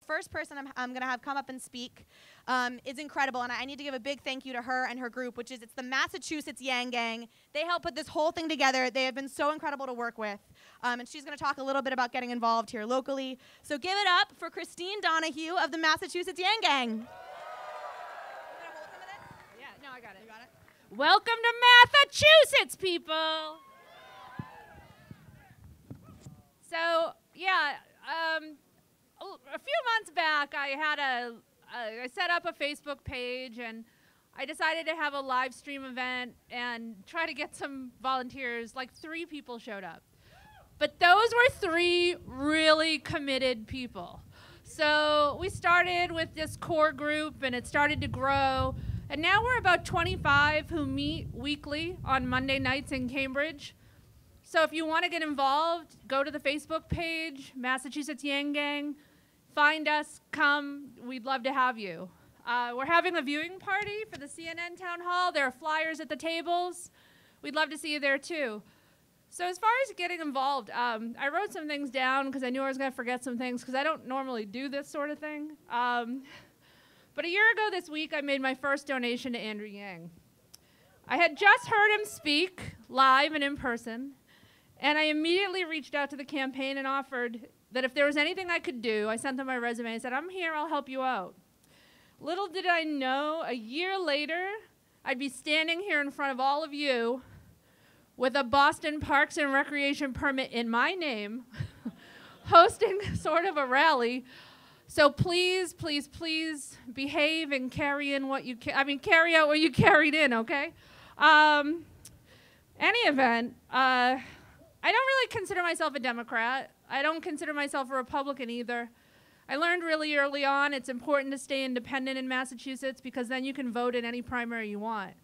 first person I'm going to have come up and speak is incredible, and I need to give a big thank you to her and her group, which is it's the Massachusetts Yang Gang. They helped put this whole thing together. They have been so incredible to work with, and she's going to talk a little bit about getting involved here locally. So give it up for Christine Donahue of the Massachusetts Yang Gang. Yeah, no, I got it. You got it? Welcome to Massachusetts, people. So, yeah, a few months back, I set up a Facebook page, and I decided to have a live stream event and try to get some volunteers. Like 3 people showed up. But those were 3 really committed people. So we started with this core group, and it started to grow. And now we're about 25 who meet weekly on Monday nights in Cambridge. So if you want to get involved, go to the Facebook page, Massachusetts Yang Gang. Find us, come, we'd love to have you. We're having a viewing party for the CNN Town Hall. There are flyers at the tables. We'd love to see you there too. So as far as getting involved, I wrote some things down because I knew I was going to forget some things because I don't normally do this sort of thing. But a year ago this week, I made my first donation to Andrew Yang. I had just heard him speak live and in person, and I immediately reached out to the campaign and offered that if there was anything I could do, I sent them my resume and said, I'm here, I'll help you out. Little did I know, a year later, I'd be standing here in front of all of you with a Boston Parks and Recreation permit in my name, hosting sort of a rally. So please, please, please behave and carry in what you carry out what you carried in, okay? Any event, I don't really consider myself a Democrat. I don't consider myself a Republican either. I learned really early on it's important to stay independent in Massachusetts because then you can vote in any primary you want.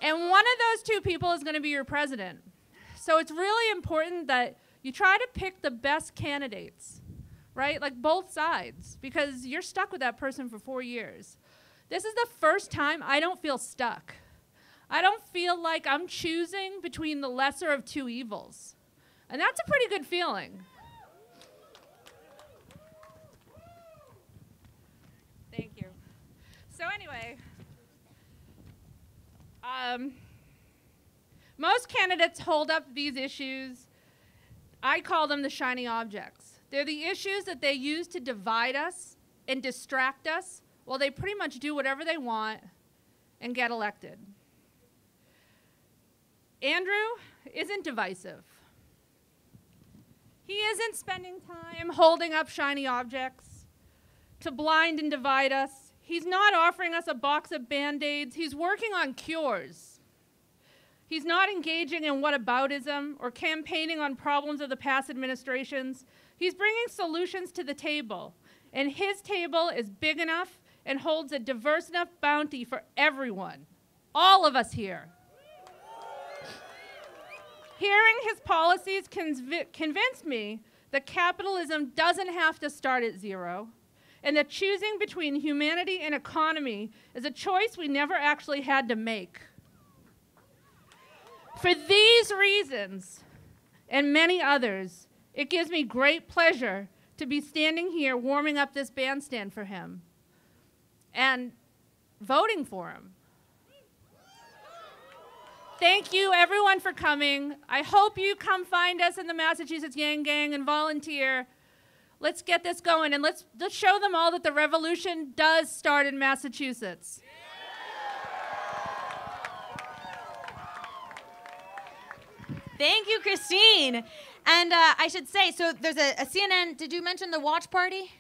And one of those 2 people is going to be your president. So it's really important that you try to pick the best candidates, right? Like both sides, because you're stuck with that person for 4 years. This is the first time I don't feel stuck. I don't feel like I'm choosing between the lesser of 2 evils. And that's a pretty good feeling. Thank you. So anyway, most candidates hold up these issues. I call them the shiny objects. They're the issues that they use to divide us and distract us while they pretty much do whatever they want and get elected. Andrew isn't divisive. He isn't spending time holding up shiny objects to blind and divide us. He's not offering us a box of Band-Aids. He's working on cures. He's not engaging in whataboutism or campaigning on problems of the past administrations. He's bringing solutions to the table, and his table is big enough and holds a diverse enough bounty for everyone, all of us here. Hearing his policies convinced me that capitalism doesn't have to start at 0, and that choosing between humanity and economy is a choice we never actually had to make. For these reasons, and many others, it gives me great pleasure to be standing here warming up this bandstand for him and voting for him. Thank you, everyone, for coming. I hope you come find us in the Massachusetts Yang Gang and volunteer. Let's get this going, and let's show them all that the revolution does start in Massachusetts. Thank you, Christine. And I should say, so there's a CNN, did you mention the watch party?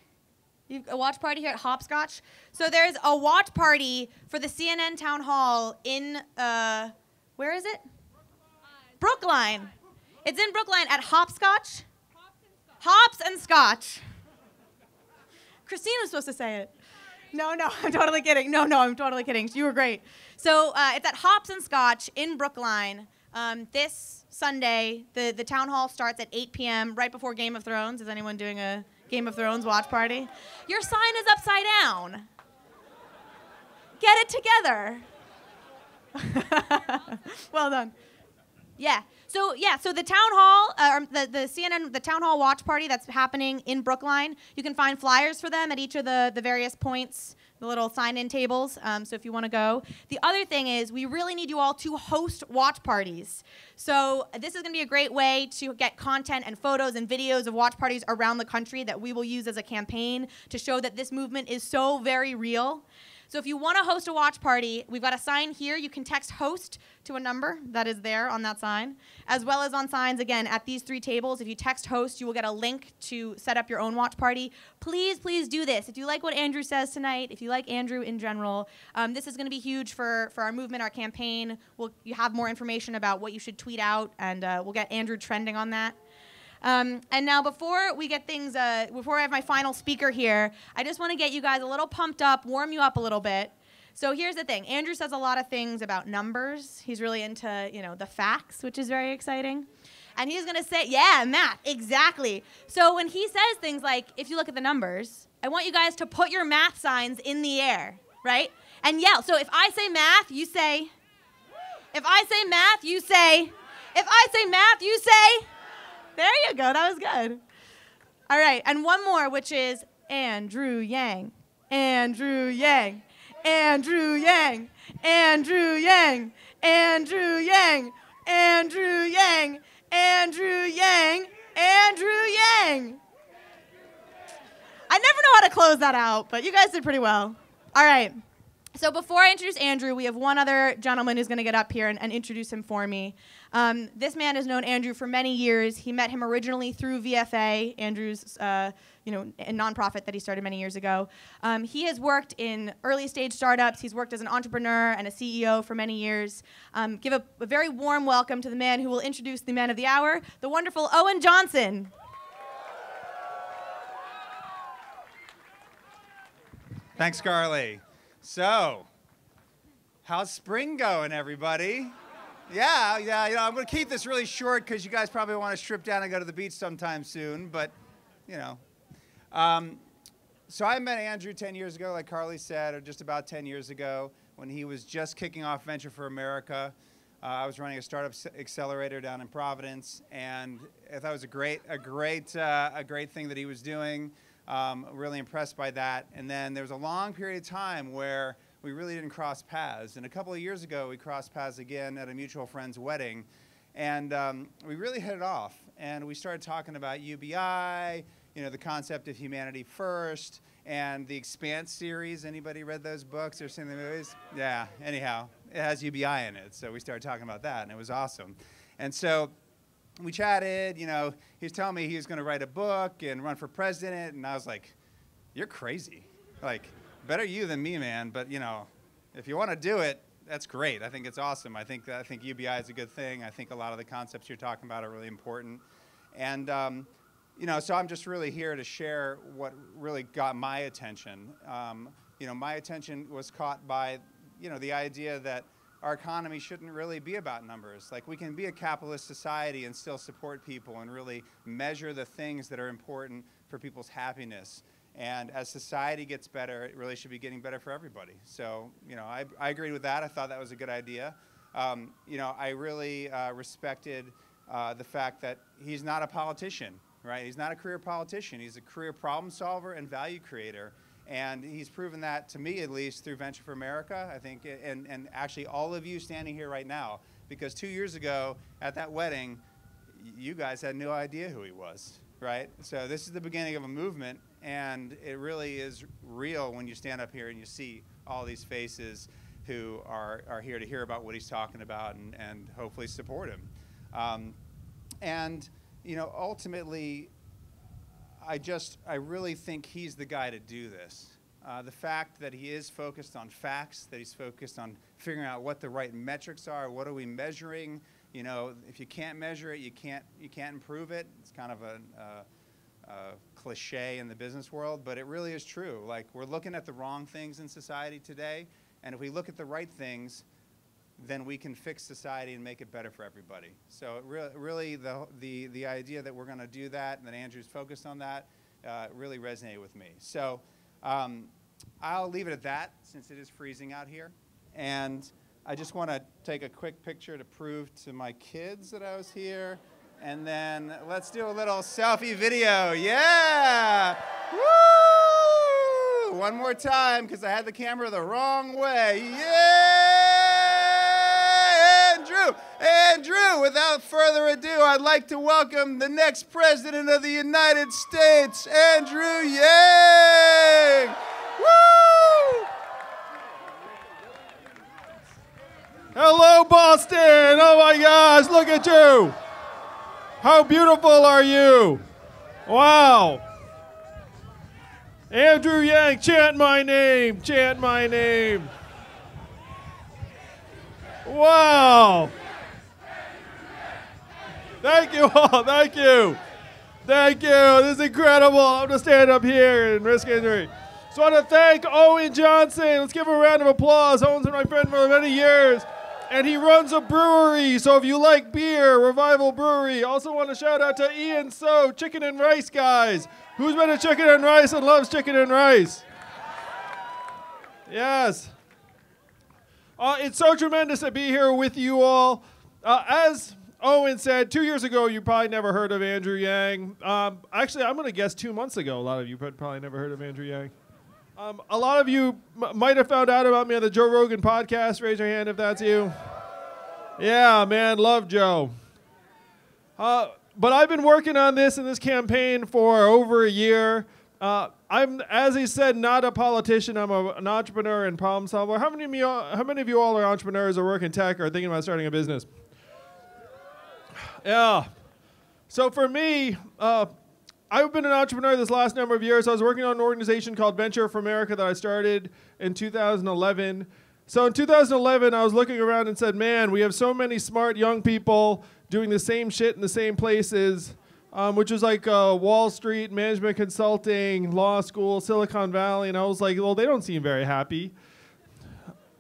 A watch party here at Hopscotch? So there's a watch party for the CNN Town Hall in, where is it? Brookline. It's in Brookline at Hopscotch. Hops and Scotch. Christine was supposed to say it. No, I'm totally kidding. No, I'm totally kidding. You were great. So it's at Hops and Scotch in Brookline. This Sunday, the town hall starts at 8 p.m. right before Game of Thrones. Is anyone doing a Game of Thrones watch party? Your sign is upside down. Get it together. Well done. Yeah. So yeah, so the town hall, the CNN, the town hall watch party that's happening in Brookline, you can find flyers for them at each of the various points, the little sign-in tables, so if you want to go. The other thing is we really need you all to host watch parties. So this is going to be a great way to get content and photos and videos of watch parties around the country that we will use as a campaign to show that this movement is so very real. So if you want to host a watch party, we've got a sign here. You can text HOST to a number that is there on that sign, as well as on signs, again, at these 3 tables. If you text HOST, you will get a link to set up your own watch party. Please, please do this. If you like what Andrew says tonight, if you like Andrew in general, this is going to be huge for our movement, our campaign. You have more information about what you should tweet out, and we'll get Andrew trending on that. And now before we get things, before I have my final speaker here, I just want to get you guys a little pumped up, warm you up a little bit. So here's the thing. Andrew says a lot of things about numbers. He's really into, the facts, which is very exciting. And he's going to say, yeah, math, exactly. So when he says things like, if you look at the numbers, I want you guys to put your math signs in the air, right? And yell. So if I say math, you say. If I say math, you say. If I say math, you say. There you go. That was good. All right. And one more, which is Andrew Yang. Andrew Yang. Andrew Yang. Andrew Yang. Andrew Yang. Andrew Yang. Andrew Yang. Andrew Yang. I never know how to close that out, but you guys did pretty well. All right. So before I introduce Andrew, we have one other gentleman who's going to get up here and introduce him for me. This man has known Andrew for many years. He met him originally through VFA, Andrew's a nonprofit that he started many years ago. He has worked in early stage startups. He's worked as an entrepreneur and a CEO for many years. Give a very warm welcome to the man who will introduce the man of the hour, the wonderful Owen Johnson. Thanks, Carly. So, how's spring going, everybody? Yeah, I'm going to keep this really short because you guys probably want to strip down and go to the beach sometime soon, but, So I met Andrew 10 years ago, like Carly said, or just about 10 years ago, when he was just kicking off Venture for America. I was running a startup accelerator down in Providence, and I thought it was a great thing that he was doing. Really impressed by that. And then there was a long period of time where we really didn't cross paths. And a couple of years ago, we crossed paths again at a mutual friend's wedding. And we really hit it off. And we started talking about UBI, the concept of humanity first, and the Expanse series. Anybody read those books or seen the movies? Yeah, anyhow, it has UBI in it. So we started talking about that, and it was awesome. And so we chatted, he was telling me he was going to write a book and run for president, and I was like, you're crazy. Like, better you than me, man, but, if you want to do it, that's great. I think it's awesome. I think UBI is a good thing. I think a lot of the concepts you're talking about are really important. And, so I'm just really here to share what really got my attention. My attention was caught by, the idea that our economy shouldn't really be about numbers. Like, we can be a capitalist society and still support people and really measure the things that are important for people's happiness. And as society gets better, it really should be getting better for everybody. So, I agreed with that. I thought that was a good idea. I really respected the fact that he's not a politician, right? He's not a career politician. He's a career problem solver and value creator. And he's proven that, to me at least, through Venture for America, I think, and actually all of you standing here right now, because 2 years ago at that wedding, you guys had no idea who he was, right? So this is the beginning of a movement, and it really is real when you stand up here and you see all these faces who are here to hear about what he's talking about and hopefully support him. Ultimately, I really think he's the guy to do this. The fact that he is focused on facts, that he's focused on figuring out what the right metrics are, what are we measuring? If you can't measure it, you can't improve it. It's kind of a cliche in the business world, but it really is true. Like, we're looking at the wrong things in society today, and if we look at the right things, then we can fix society and make it better for everybody. So really the idea that we're going to do that and that Andrew's focused on that really resonated with me. So I'll leave it at that since it is freezing out here. And I just want to take a quick picture to prove to my kids that I was here. And then let's do a little selfie video. Yeah! Woo! One more time, because I had the camera the wrong way. Yeah! Andrew! Andrew, without further ado, I'd like to welcome the next President of the United States, Andrew Yang! Woo! Hello, Boston! Oh my gosh, look at you! How beautiful are you? Wow! Andrew Yang, chant my name, chant my name. Wow! Thank you all, thank you. Thank you, this is incredible. I'm gonna stand up here and risk injury. So I want to thank Owen Johnson. Let's give him a round of applause. Owen's been my friend for many years. And he runs a brewery, so if you like beer, Revival Brewery. Also want to shout out to Ian So, chicken and rice guys. Who's been to chicken and rice and loves chicken and rice? Yes. It's so tremendous to be here with you all. As Owen said, 2 years ago, you probably never heard of Andrew Yang. Actually, I'm going to guess 2 months ago, a lot of you probably never heard of Andrew Yang. A lot of you might have found out about me on the Joe Rogan podcast. Raise your hand if that's you. Yeah, man, love Joe. But I've been working on this and this campaign for over a year. I'm, as he said, not a politician. I'm an entrepreneur and problem solver. How many of you all are entrepreneurs or work in tech or are thinking about starting a business? Yeah. So for me, I've been an entrepreneur this last number of years. I was working on an organization called Venture for America that I started in 2011. So in 2011, I was looking around and said, man, we have so many smart young people doing the same shit in the same places, which was like Wall Street, management consulting, law school, Silicon Valley. And I was like, well, they don't seem very happy.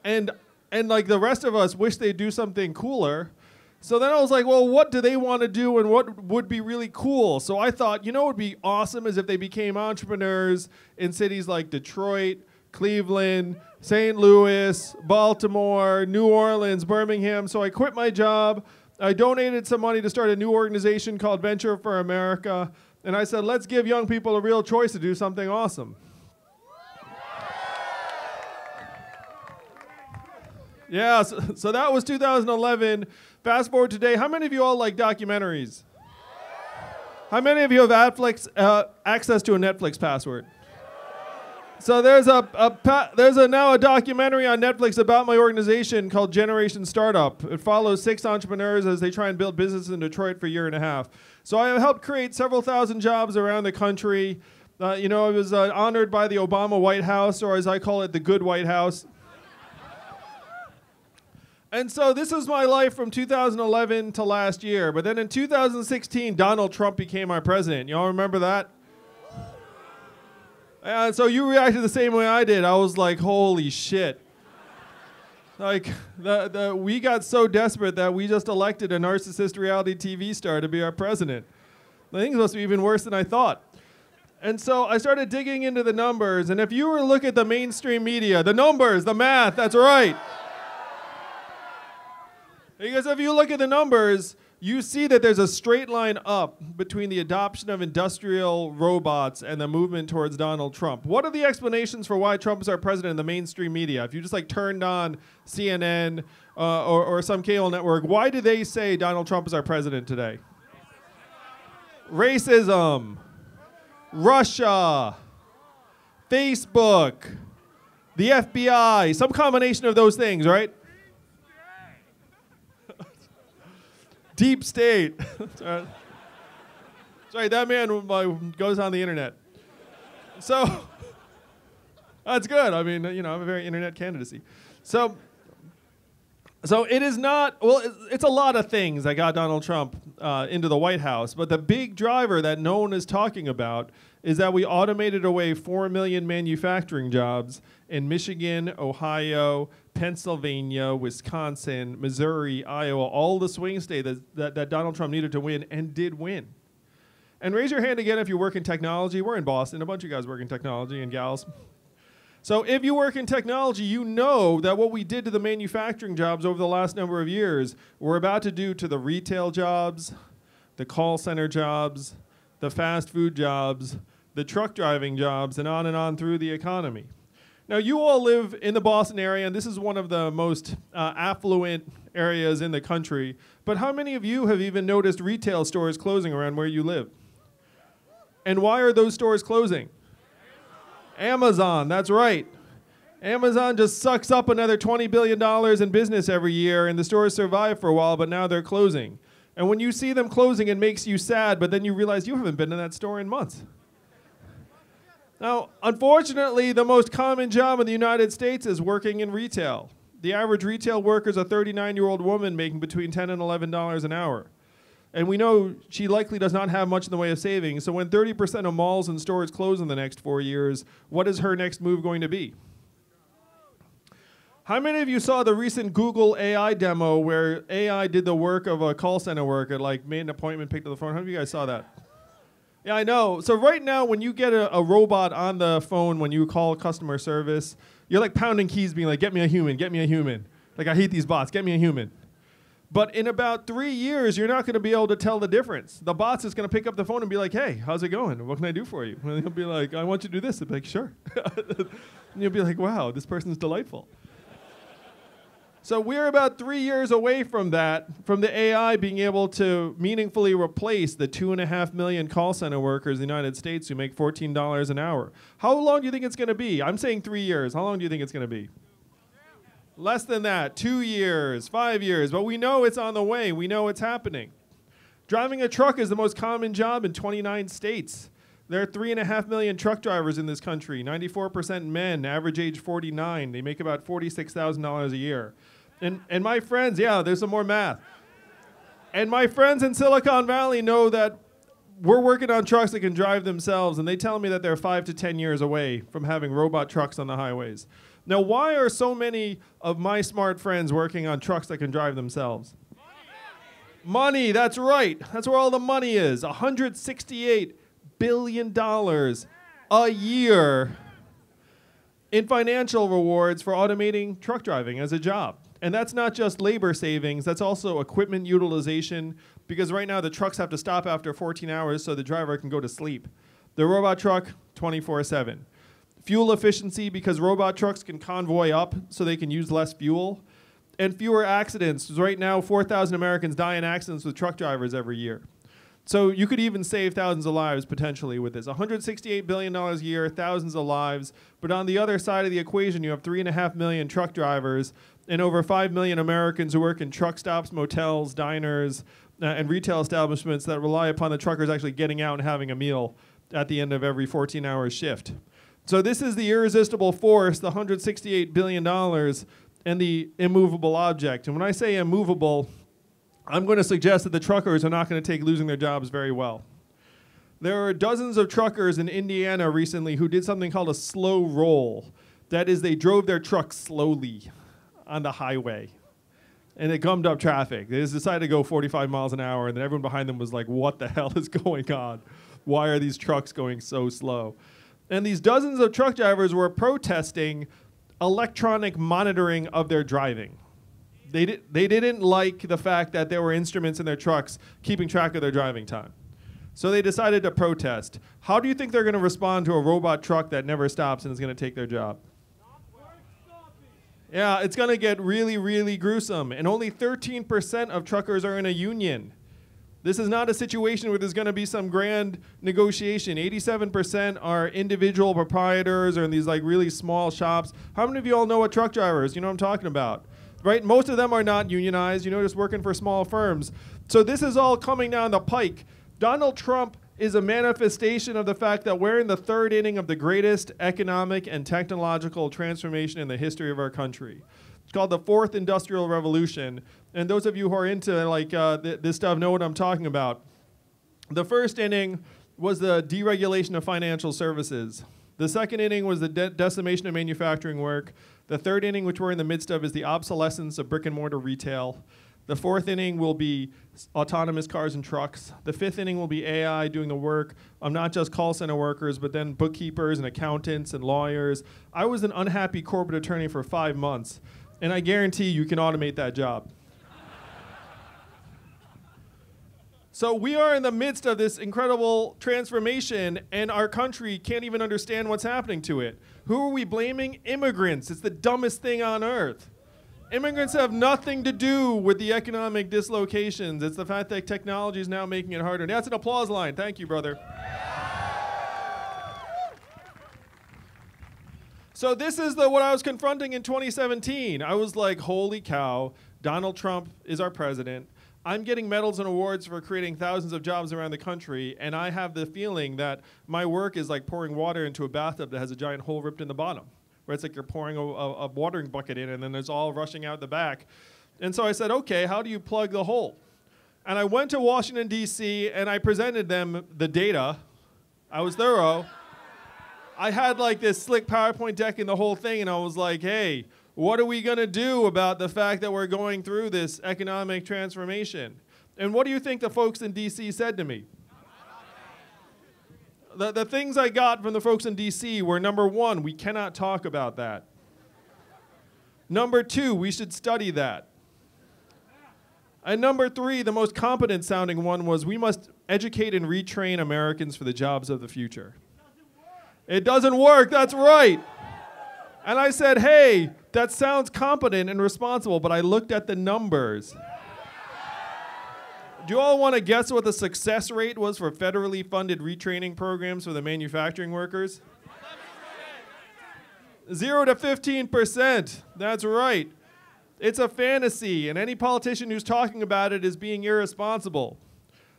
And like the rest of us wish they'd do something cooler. So then I was like, well, what do they want to do and what would be really cool? So I thought, you know what would be awesome is if they became entrepreneurs in cities like Detroit, Cleveland, St. Louis, Baltimore, New Orleans, Birmingham. So I quit my job. I donated some money to start a new organization called Venture for America. And I said, let's give young people a real choice to do something awesome. Yeah, so that was 2011. Fast forward today, how many of you all like documentaries? How many of you have access to a Netflix password? So there's now a documentary on Netflix about my organization called Generation Startup. It follows 6 entrepreneurs as they try and build business in Detroit for a year and a half. So I helped create several thousand jobs around the country. I was honored by the Obama White House, or as I call it, the good White House. And so this is my life from 2011 to last year. But then in 2016, Donald Trump became our president. You all remember that? And so you reacted the same way I did. I was like, holy shit. Like, we got so desperate that we just elected a narcissist reality TV star to be our president. I think it must be even worse than I thought. And so I started digging into the numbers. And if you were to look at the mainstream media, the numbers, the math, that's right. Because if you look at the numbers, you see that there's a straight line up between the adoption of industrial robots and the movement towards Donald Trump. What are the explanations for why Trump is our president in the mainstream media? If you just like turned on CNN or some cable network, why do they say Donald Trump is our president today? Racism, Russia, Facebook, the FBI, some combination of those things, right? Deep state. Sorry, that man goes on the internet. So that's good. I mean, I have a very internet candidacy. So it is not, well, it's a lot of things that got Donald Trump into the White House. But the big driver that no one is talking about is that we automated away 4 million manufacturing jobs in Michigan, Ohio, Pennsylvania, Wisconsin, Missouri, Iowa, all the swing states that Donald Trump needed to win and did win. And raise your hand again if you work in technology. We're in Boston. A bunch of you guys work in technology and gals. So if you work in technology, you know that what we did to the manufacturing jobs over the last number of years, we're about to do to the retail jobs, the call center jobs, the fast food jobs, the truck driving jobs, and on through the economy. Now, you all live in the Boston area, and this is one of the most affluent areas in the country. But how many of you have even noticed retail stores closing around where you live? And why are those stores closing? Amazon, that's right. Amazon just sucks up another $20 billion in business every year, and the stores survive for a while, but now they're closing. And when you see them closing, it makes you sad, but then you realize you haven't been in that store in months. Now, unfortunately, the most common job in the United States is working in retail. The average retail worker is a 39-year-old woman making between $10 and $11 an hour. And we know she likely does not have much in the way of savings, so when 30% of malls and stores close in the next 4 years, what is her next move going to be? How many of you saw the recent Google AI demo where AI did the work of a call center worker, like made an appointment, picked up the phone? How many of you guys saw that? Yeah, I know. So right now, when you get a robot on the phone, when you call customer service, you're like pounding keys being like, get me a human, get me a human. Like, I hate these bots, get me a human. But in about 3 years, you're not going to be able to tell the difference. The bot's just going to pick up the phone and be like, hey, how's it going? What can I do for you? And he'll be like, I want you to do this. They'll be like, sure. And you'll be like, wow, this person's delightful. So we're about 3 years away from that, from the AI being able to meaningfully replace the 2.5 million call center workers in the United States who make $14 an hour. How long do you think it's going to be? I'm saying 3 years. How long do you think it's going to be? Less than that, 2 years, 5 years, but we know it's on the way. We know it's happening. Driving a truck is the most common job in 29 states. There are 3.5 million truck drivers in this country, 94% men, average age 49. They make about $46,000 a year. And my friends, yeah, there's some more math. And my friends in Silicon Valley know that we're working on trucks that can drive themselves, and they tell me that they're 5 to 10 years away from having robot trucks on the highways. Now, why are so many of my smart friends working on trucks that can drive themselves? Money, that's right. That's where all the money is. $168 billion a year in financial rewards for automating truck driving as a job. And that's not just labor savings, that's also equipment utilization, because right now the trucks have to stop after 14 hours so the driver can go to sleep. The robot truck, 24/7. Fuel efficiency, because robot trucks can convoy up so they can use less fuel. And fewer accidents. Right now, 4,000 Americans die in accidents with truck drivers every year. So you could even save thousands of lives potentially with this. $168 billion a year, thousands of lives. But on the other side of the equation, you have 3.5 million truck drivers and over 5 million Americans who work in truck stops, motels, diners, and retail establishments that rely upon the truckers actually getting out and having a meal at the end of every 14-hour shift. So this is the irresistible force, the $168 billion, and the immovable object. And when I say immovable, I'm going to suggest that the truckers are not going to take losing their jobs very well. There are dozens of truckers in Indiana recently who did something called a slow roll. That is, they drove their trucks slowly on the highway. And it gummed up traffic. They just decided to go 45 miles an hour, and then everyone behind them was like, what the hell is going on? Why are these trucks going so slow? And these dozens of truck drivers were protesting electronic monitoring of their driving. They didn't like the fact that there were instruments in their trucks keeping track of their driving time. So they decided to protest. How do you think they're going to respond to a robot truck that never stops and is going to take their job? Yeah, it's going to get really, really gruesome. And only 13% of truckers are in a union. This is not a situation where there's going to be some grand negotiation. 87% are individual proprietors or in these like really small shops. How many of you all know what truck drivers? You know what I'm talking about, right? Most of them are not unionized, just working for small firms. So this is all coming down the pike. Donald Trump is a manifestation of the fact that we're in the third inning of the greatest economic and technological transformation in the history of our country. It's called the Fourth Industrial Revolution. And those of you who are into this stuff know what I'm talking about. The first inning was the deregulation of financial services. The second inning was the decimation of manufacturing work. The third inning, which we're in the midst of, is the obsolescence of brick and mortar retail. The fourth inning will be autonomous cars and trucks. The fifth inning will be AI doing the work of not just call center workers, but then bookkeepers and accountants and lawyers. I was an unhappy corporate attorney for 5 months, and I guarantee you can automate that job. So we are in the midst of this incredible transformation, and our country can't even understand what's happening to it. Who are we blaming? Immigrants. It's the dumbest thing on earth. Immigrants have nothing to do with the economic dislocations. It's the fact that technology is now making it harder. And that's an applause line. Thank you, brother. So this is what I was confronting in 2017. I was like, holy cow, Donald Trump is our president. I'm getting medals and awards for creating thousands of jobs around the country, and I have the feeling that my work is like pouring water into a bathtub that has a giant hole ripped in the bottom, where it's like you're pouring a watering bucket in, and then there's all rushing out the back. And so I said, okay, how do you plug the hole? And I went to Washington, D.C., and I presented them the data. I was thorough. I had like this slick PowerPoint deck in the whole thing, and I was like, hey, what are we going to do about the fact that we're going through this economic transformation? And what do you think the folks in D.C. said to me? The things I got from the folks in D.C. were, number one, we cannot talk about that. Number two, we should study that. And number three, the most competent sounding one was, we must educate and retrain Americans for the jobs of the future. It doesn't work, that's right. And I said, hey, that sounds competent and responsible, but I looked at the numbers. Do you all want to guess what the success rate was for federally funded retraining programs for the manufacturing workers? 0 to 15%. That's right. It's a fantasy, and any politician who's talking about it is being irresponsible.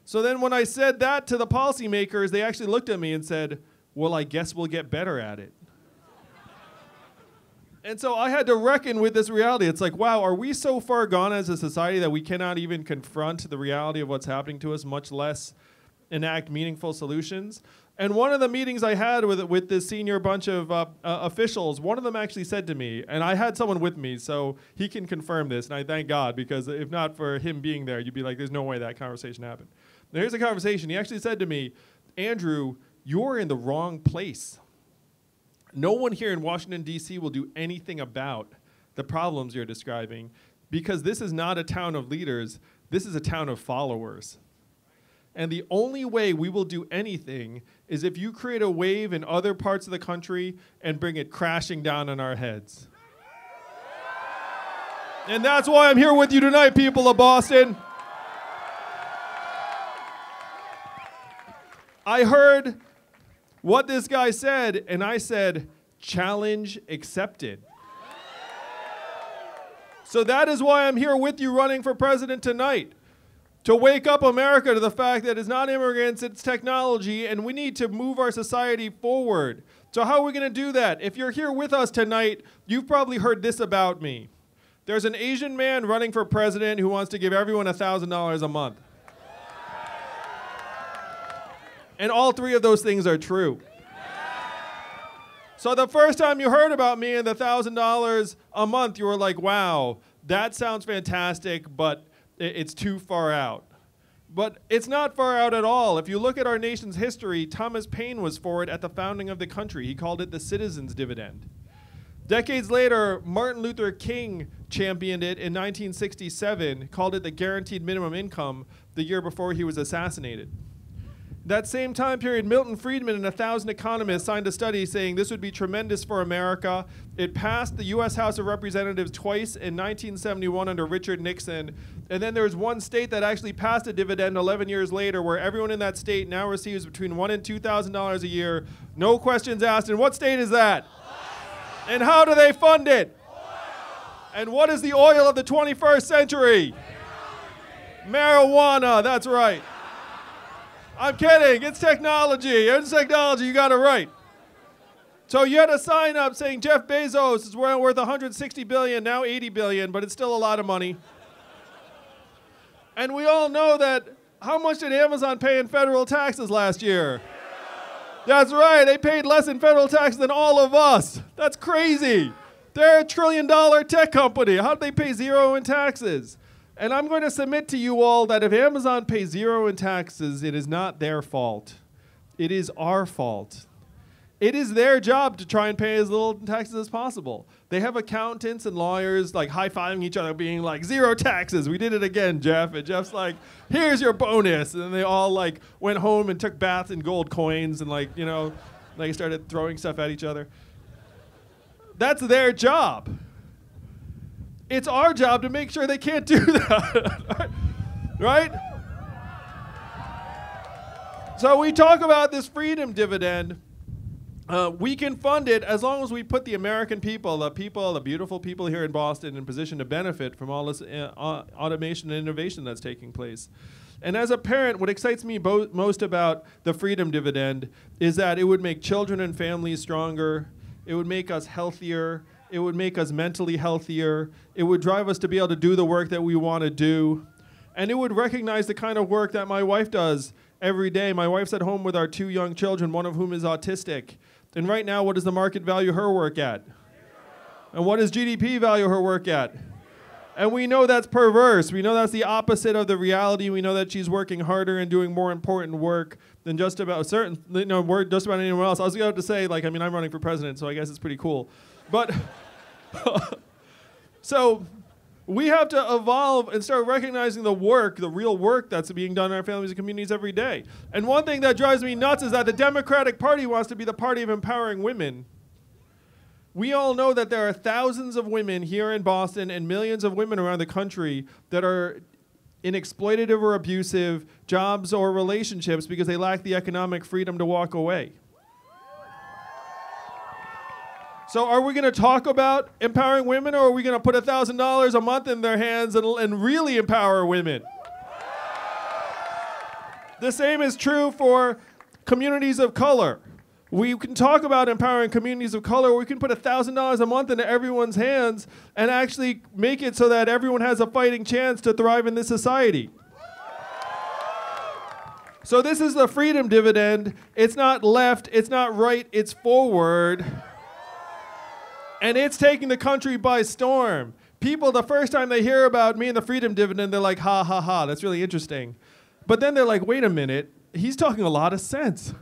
So then when I said that to the policymakers, they actually looked at me and said, well, I guess we'll get better at it. And so I had to reckon with this reality. It's like, wow, are we so far gone as a society that we cannot even confront the reality of what's happening to us, much less enact meaningful solutions? And one of the meetings I had with this senior bunch of officials, one of them actually said to me, and I had someone with me, so he can confirm this, and I thank God, because if not for him being there, you'd be like, there's no way that conversation happened. Now, here's a conversation. He actually said to me, Andrew, you're in the wrong place. No one here in Washington, D.C. will do anything about the problems you're describing, because this is not a town of leaders. This is a town of followers. And the only way we will do anything is if you create a wave in other parts of the country and bring it crashing down on our heads. And that's why I'm here with you tonight, people of Boston. I heard what this guy said, and I said, challenge accepted. So that is why I'm here with you running for president tonight, to wake up America to the fact that it's not immigrants, it's technology, and we need to move our society forward. So how are we going to do that? If you're here with us tonight, you've probably heard this about me. There's an Asian man running for president who wants to give everyone $1,000 a month. And all three of those things are true. So the first time you heard about me and the $1,000 a month, you were like, wow, that sounds fantastic, but it's too far out. But it's not far out at all. If you look at our nation's history, Thomas Paine was for it at the founding of the country. He called it the citizens' dividend. Decades later, Martin Luther King championed it in 1967, called it the guaranteed minimum income the year before he was assassinated. That same time period, Milton Friedman and 1,000 economists signed a study saying this would be tremendous for America. It passed the U.S. House of Representatives twice in 1971 under Richard Nixon. And then there was one state that actually passed a dividend 11 years later, where everyone in that state now receives between $1,000 and $2,000 a year. No questions asked. And what state is that? And how do they fund it? And what is the oil of the 21st century? Marijuana, that's right. I'm kidding, it's technology. It's technology, you got it right. So you had a sign up saying Jeff Bezos is worth $160 billion, now $80 billion, but it's still a lot of money. And we all know that, how much did Amazon pay in federal taxes last year? That's right, they paid less in federal taxes than all of us. That's crazy. They're $1 trillion tech company. How did they pay zero in taxes? And I'm going to submit to you all that if Amazon pays 0 in taxes, it is not their fault. It is our fault. It is their job to try and pay as little taxes as possible. They have accountants and lawyers like high-fiving each other being like, 0 taxes, we did it again, Jeff. And Jeff's like, here's your bonus. And then they all like went home and took baths in gold coins and like, you know, they started throwing stuff at each other. That's their job. It's our job to make sure they can't do that, right? So we talk about this freedom dividend. We can fund it as long as we put the American people, the beautiful people here in Boston, in position to benefit from all this automation and innovation that's taking place. And as a parent, what excites me most about the freedom dividend is that it would make children and families stronger. It would make us healthier. It would make us mentally healthier. It would drive us to be able to do the work that we want to do. And it would recognize the kind of work that my wife does every day. My wife's at home with our 2 young children, one of whom is autistic. And right now, what does the market value her work at? And what does GDP value her work at? And we know that's perverse. We know that's the opposite of the reality. We know that she's working harder and doing more important work than just about just about anyone else. I was about to say, like, I mean, I'm running for president, so I guess it's pretty cool. But so we have to evolve and start recognizing the work, the real work that's being done in our families and communities every day. And one thing that drives me nuts is that the Democratic Party wants to be the party of empowering women. We all know that there are thousands of women here in Boston and millions of women around the country that are in exploitative or abusive jobs or relationships because they lack the economic freedom to walk away. So are we going to talk about empowering women, or are we going to put $1,000 a month in their hands and really empower women? The same is true for communities of color. We can talk about empowering communities of color. We can put $1,000 a month into everyone's hands and actually make it so that everyone has a fighting chance to thrive in this society. So this is the freedom dividend. It's not left, it's not right, it's forward. And it's taking the country by storm. People, the first time they hear about me and the freedom dividend, they're like, ha, ha, ha, that's really interesting. But then they're like, wait a minute, he's talking a lot of sense.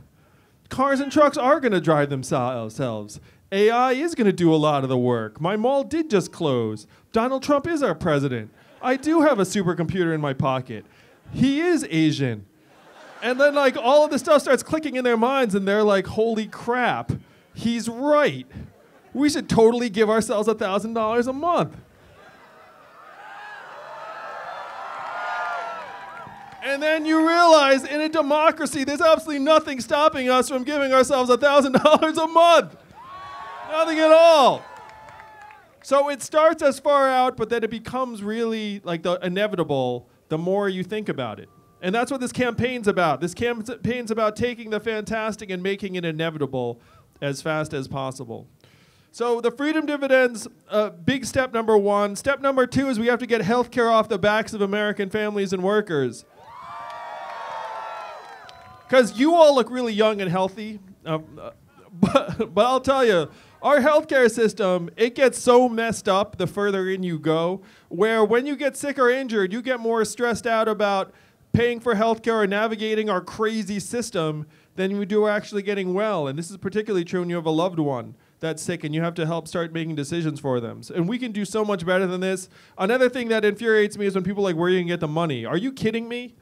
Cars and trucks are going to drive themselves. AI is going to do a lot of the work. My mall did just close. Donald Trump is our president. I do have a supercomputer in my pocket. He is Asian. And then like all of this stuff starts clicking in their minds and they're like, holy crap, he's right. We should totally give ourselves $1,000 a month. And then you realize in a democracy, there's absolutely nothing stopping us from giving ourselves $1,000 a month. Nothing at all. So it starts as far out, but then it becomes really like the inevitable the more you think about it. And that's what this campaign's about. This campaign's about taking the fantastic and making it inevitable as fast as possible. So the freedom dividends, big step number 1. Step number 2 is we have to get health care off the backs of American families and workers. Because you all look really young and healthy, but I'll tell you, our healthcare system, it gets so messed up the further in you go, where when you get sick or injured, you get more stressed out about paying for healthcare or navigating our crazy system than you do actually getting well. And this is particularly true when you have a loved one that's sick and you have to help start making decisions for them. And we can do so much better than this. Another thing that infuriates me is when people are like, where are you going to get the money? Are you kidding me?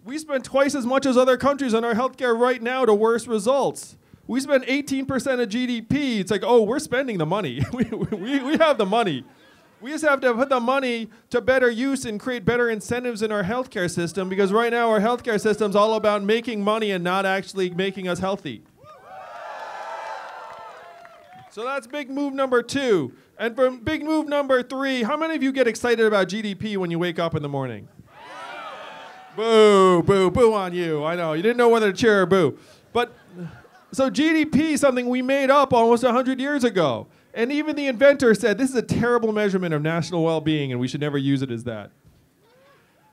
We spend twice as much as other countries on our healthcare right now to worse results. We spend 18% of GDP. It's like, oh, we're spending the money. we have the money. We just have to put the money to better use and create better incentives in our healthcare system, because right now our healthcare system's all about making money and not actually making us healthy. So that's big move number 2. And for big move number 3, how many of you get excited about GDP when you wake up in the morning? Boo, boo, boo on you. I know, you didn't know whether to cheer or boo. But, so GDP is something we made up almost 100 years ago. And even the inventor said, this is a terrible measurement of national well-being and we should never use it as that.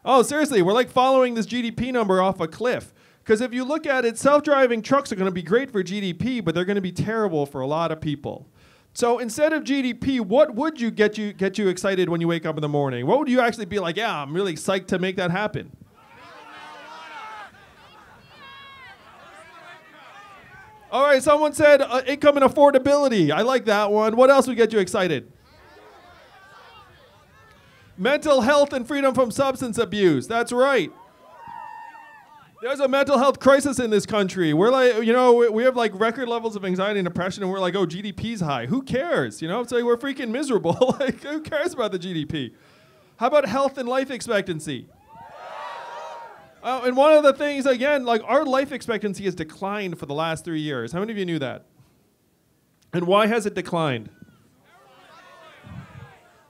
Oh, seriously, we're like following this GDP number off a cliff. Because if you look at it, self-driving trucks are going to be great for GDP, but they're going to be terrible for a lot of people. So instead of GDP, what would you get you excited when you wake up in the morning? What would you actually be like, yeah, I'm really psyched to make that happen? All right, someone said income and affordability. I like that one. What else would get you excited? Mental health and freedom from substance abuse. That's right. There's a mental health crisis in this country. We're like, we have like record levels of anxiety and depression, and we're like, oh, GDP's high. Who cares? It's like we're freaking miserable. Like, who cares about the GDP? How about health and life expectancy? And one of the things, again, like our life expectancy has declined for the last 3 years. How many of you knew that? And why has it declined?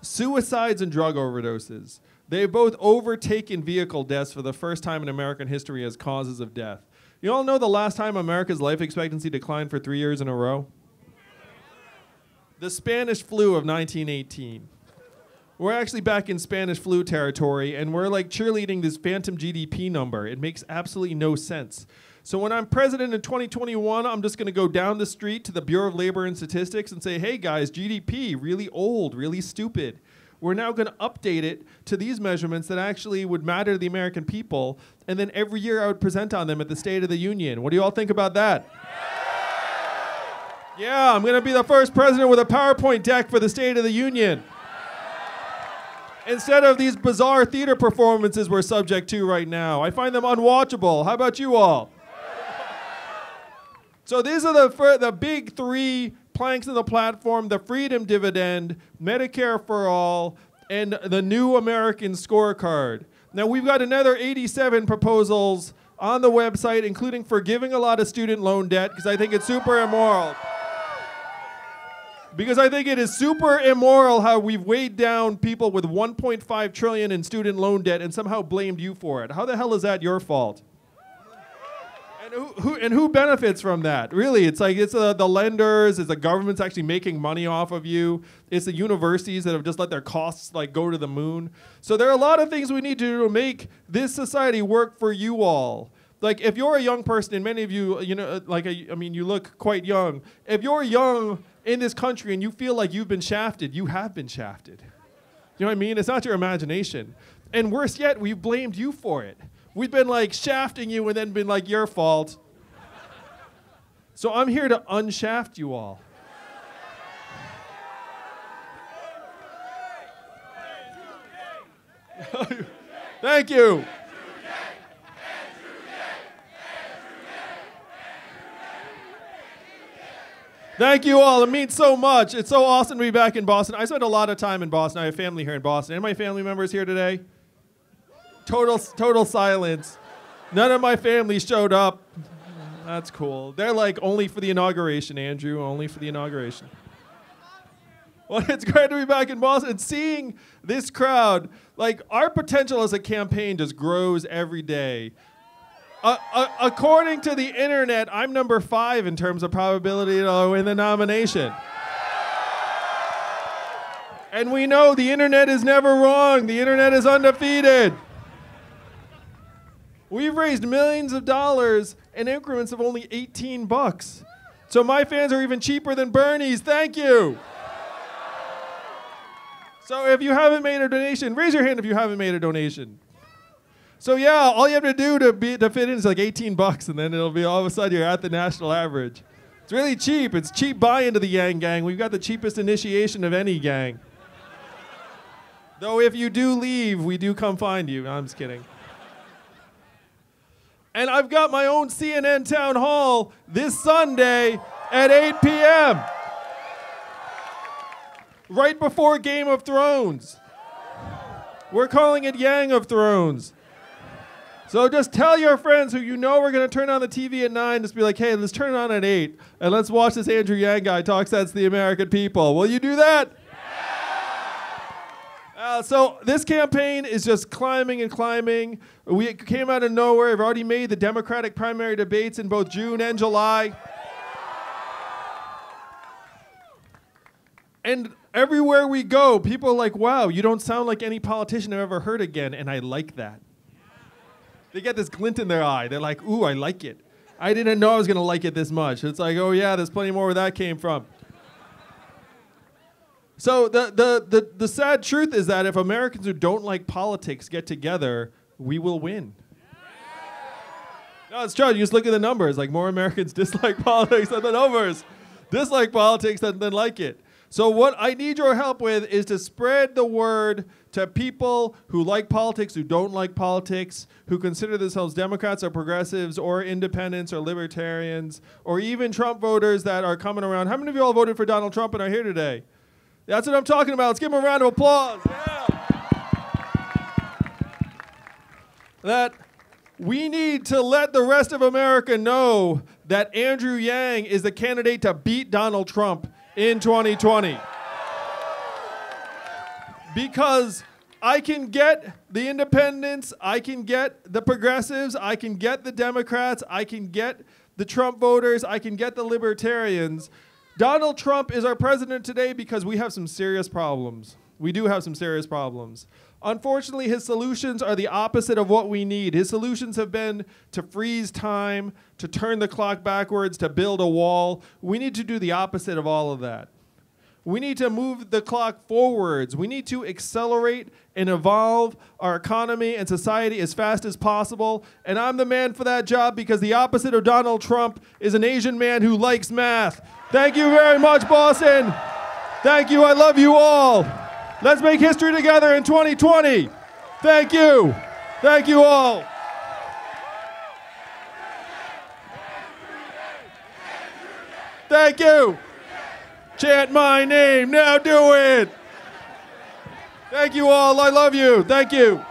Suicides and drug overdoses. They've both overtaken vehicle deaths for the first time in American history as causes of death. You all know the last time America's life expectancy declined for 3 years in a row? The Spanish flu of 1918. We're actually back in Spanish flu territory, and we're like cheerleading this phantom GDP number. It makes absolutely no sense. So when I'm president in 2021, I'm just going to go down the street to the Bureau of Labor and Statistics and say, hey guys, GDP, really old, really stupid. We're now going to update it to these measurements that actually would matter to the American people, and then every year I would present on them at the State of the Union. What do you all think about that? Yeah, I'm going to be the first president with a PowerPoint deck for the State of the Union. Instead of these bizarre theater performances we're subject to right now. I find them unwatchable. How about you all? So these are the big three planks of the platform: the Freedom Dividend, Medicare for All, and the New American Scorecard. Now we've got another 87 proposals on the website, including forgiving a lot of student loan debt, because I think it's super immoral. Because I think it is super immoral how we've weighed down people with $1.5 trillion in student loan debt and somehow blamed you for it. How the hell is that your fault? And who benefits from that? Really, it's like it's the lenders, it's the government's actually making money off of you. It's the universities that have just let their costs like go to the moon. So there are a lot of things we need to do to make this society work for you all. Like if you're a young person, and many of you, you look quite young. If you're young in this country and you feel like you've been shafted, you have been shafted. You know what I mean? It's not your imagination. And worse yet, we've blamed you for it. We've been like shafting you and then been like, your fault. So I'm here to unshaft you all. Thank you. Thank you all. It means so much. It's so awesome to be back in Boston. I spent a lot of time in Boston. I have family here in Boston. Any of my family members here today? Total silence. None of my family showed up. That's cool. They're like, only for the inauguration, Andrew, only for the inauguration. Well, it's great to be back in Boston and seeing this crowd. Like, our potential as a campaign just grows every day. According to the internet, I'm number 5 in terms of probability to win the nomination. And we know the internet is never wrong. The internet is undefeated. We've raised millions of dollars in increments of only $18. So my fans are even cheaper than Bernie's. Thank you. So if you haven't made a donation, raise your hand if you haven't made a donation. So yeah, all you have to do to fit in is like $18, and then it'll be all of a sudden you're at the national average. It's really cheap. It's cheap buy-in to the Yang Gang. We've got the cheapest initiation of any gang. Though if you do leave, we do come find you. No, I'm just kidding. And I've got my own CNN town hall this Sunday at 8 p.m. Right before Game of Thrones. We're calling it Yang of Thrones. So just tell your friends who you know we're going to turn on the TV at 9, just be like, hey, let's turn it on at 8, and let's watch this Andrew Yang guy talk sense to the American people. Will you do that? Yeah! So this campaign is just climbing and climbing. We came out of nowhere. We've already made the Democratic primary debates in both June and July. And everywhere we go, people are like, wow, you don't sound like any politician I've ever heard again, and I like that. They get this glint in their eye. They're like, ooh, I like it. I didn't know I was going to like it this much. It's like, oh, yeah, there's plenty more where that came from. So the sad truth is that if Americans who don't like politics get together, we will win. No, it's true. You just look at the numbers. Like, more Americans dislike politics than the numbers. Dislike politics than like it. So what I need your help with is to spread the word to people who like politics, who don't like politics, who consider themselves Democrats or progressives or independents or libertarians, or even Trump voters that are coming around. How many of you all voted for Donald Trump and are here today? That's what I'm talking about. Let's give him a round of applause. Yeah. That we need to let the rest of America know that Andrew Yang is the candidate to beat Donald Trump in 2020. Because I can get the independents, I can get the progressives, I can get the Democrats, I can get the Trump voters, I can get the libertarians. Donald Trump is our president today because we have some serious problems. We do have some serious problems. Unfortunately, his solutions are the opposite of what we need. His solutions have been to freeze time, to turn the clock backwards, to build a wall. We need to do the opposite of all of that. We need to move the clock forwards. We need to accelerate and evolve our economy and society as fast as possible. And I'm the man for that job because the opposite of Donald Trump is an Asian man who likes math. Thank you very much, Boston. Thank you. I love you all. Let's make history together in 2020. Thank you. Thank you all. Thank you. Chant my name. Now do it. Thank you all. I love you. Thank you.